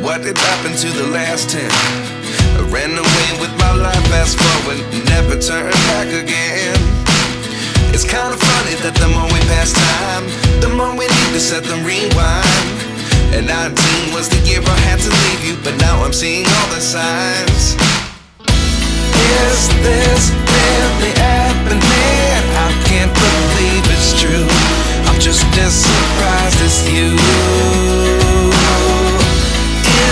what did happen to the last 10? I ran away with my life, fast forward, never turn back again. It's kinda funny that the more we pass time, the more we need to set the rewind. And 19 was the year I had to leave you, but now I'm seeing all the signs. Is this really happening? I can't believe it's true. I'm just as surprised as you.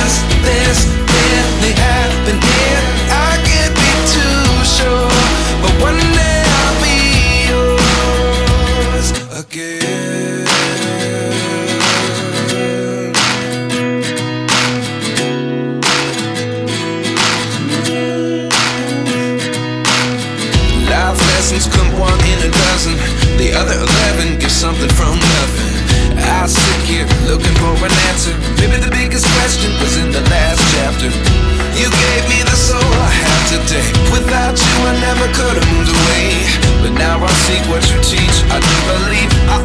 Is this really happening? I can't be too sure, but one day I'll be yours again. Life lessons come one in a dozen. The other 11 give something from nothing. I sit here looking for an answer. Maybe the biggest question was in the last chapter. You gave me the soul I have today. Without you I never could have moved away, but now I seek what you teach. I do believe I